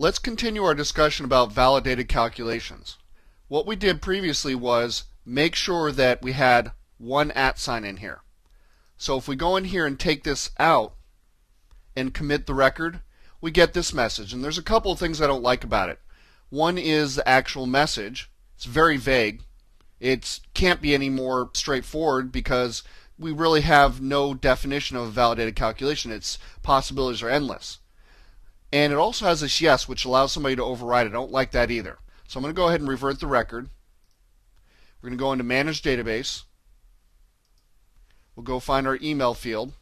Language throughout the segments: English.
Let's continue our discussion about validated calculations. What we did previously was make sure that we had one @ sign in here. So if we go in here and take this out and commit the record, we get this message. And there's a couple of things I don't like about it. One is the actual message. It's very vague. It can't be any more straightforward because we really have no definition of a validated calculation. Its possibilities are endless. And it also has this yes, which allows somebody to override it. I don't like that either. So I'm going to go ahead and revert the record. We're going to go into Manage Database. We'll go find our email field.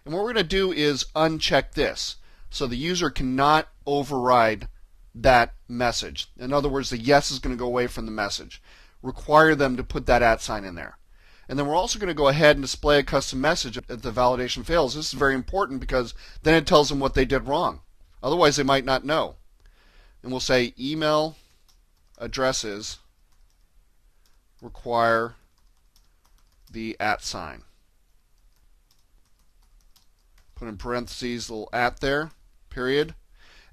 And what we're going to do is uncheck this. So the user cannot override that message. In other words, the yes is going to go away from the message. Require them to put that @ sign in there. And then we're also going to go ahead and display a custom message if the validation fails. This is very important because then it tells them what they did wrong. Otherwise, they might not know. And we'll say email addresses require the @ sign. Put in parentheses a little @ there, period.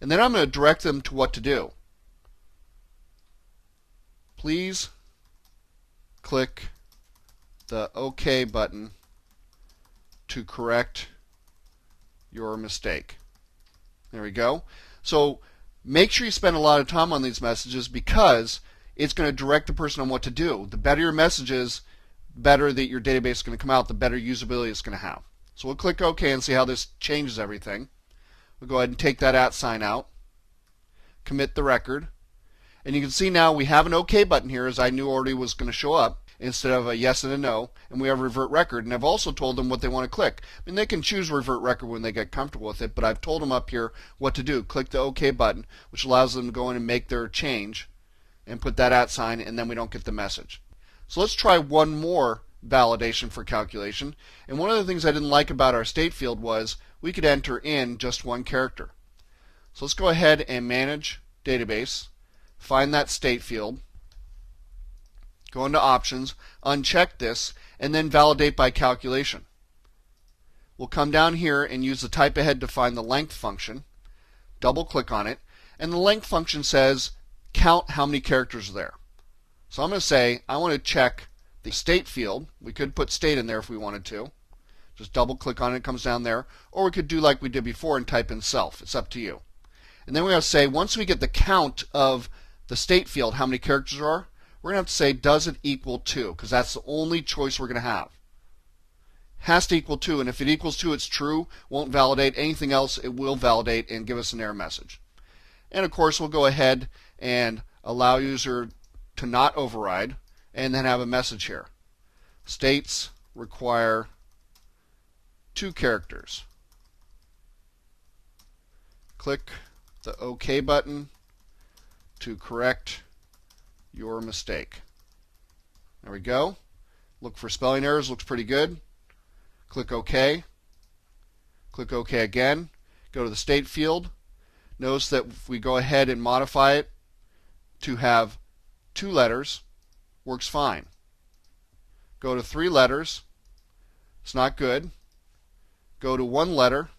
And then I'm going to direct them to what to do. Please click the OK button to correct your mistake. There we go. So make sure you spend a lot of time on these messages because it's going to direct the person on what to do. The better your message is, the better that your database is going to come out, the better usability it's going to have. So we'll click OK and see how this changes everything. We'll go ahead and take that @ sign out, commit the record, and you can see now we have an OK button here, as I knew already was going to show up, instead of a yes and a no, and we have revert record. And I've also told them what they want to click. I mean, they can choose revert record when they get comfortable with it, but I've told them up here what to do. Click the OK button, which allows them to go in and make their change and put that @ sign, and then we don't get the message. So let's try one more validation for calculation. And one of the things I didn't like about our state field was we could enter in just one character. So let's go ahead and manage database, find that state field, go into options, uncheck this, and then validate by calculation. We'll come down here and use the type ahead to find the length function, double click on it, and the length function says count how many characters are there. So I'm going to say I want to check the state field. We could put state in there if we wanted to. Just double click on it, it comes down there. Or we could do like we did before and type in self. It's up to you. And then we're going to say once we get the count of the state field, how many characters there are, we're going to have to say does it equal 2, because that's the only choice we're going to have. Has to equal 2, and if it equals 2 it's true, won't validate. Anything else it will validate and give us an error message. And of course we'll go ahead and allow user to not override, and then have a message here. States require 2 characters. Click the OK button to correct your mistake. There we go. Look for spelling errors, looks pretty good. Click OK. Click OK again. Go to the state field. Notice that if we go ahead and modify it to have 2 letters, works fine. Go to 3 letters, it's not good. Go to 1 letter,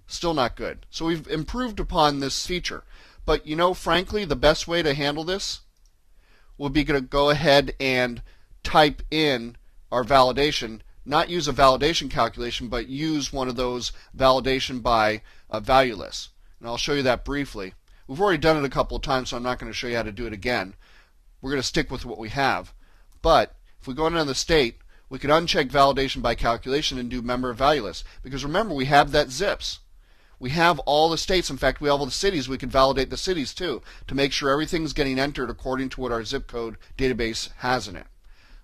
still not good. So we've improved upon this feature. But you know, frankly, the best way to handle this would be to go ahead and type in our validation, not use a validation calculation, but use one of those validation by value lists. And I'll show you that briefly. We've already done it a couple of times, so I'm not going to show you how to do it again. We're going to stick with what we have. But if we go into the state, we could uncheck validation by calculation and do member value list. Because remember, we have that zips. We have all the states. In fact, we have all the cities. We can validate the cities too to make sure everything's getting entered according to what our zip code database has in it.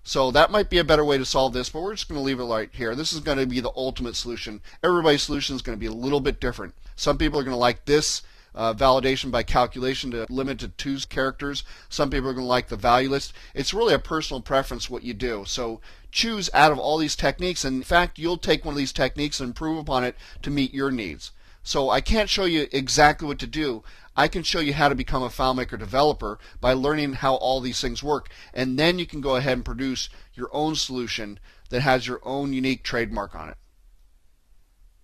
So that might be a better way to solve this, but we're just going to leave it right here. This is going to be the ultimate solution. Everybody's solution is going to be a little bit different. Some people are going to like this validation by calculation to limit to 2 characters. Some people are going to like the value list. It's really a personal preference what you do. So choose out of all these techniques, and in fact you'll take one of these techniques and improve upon it to meet your needs. So I can't show you exactly what to do. I can show you how to become a FileMaker developer by learning how all these things work, and then you can go ahead and produce your own solution that has your own unique trademark on it.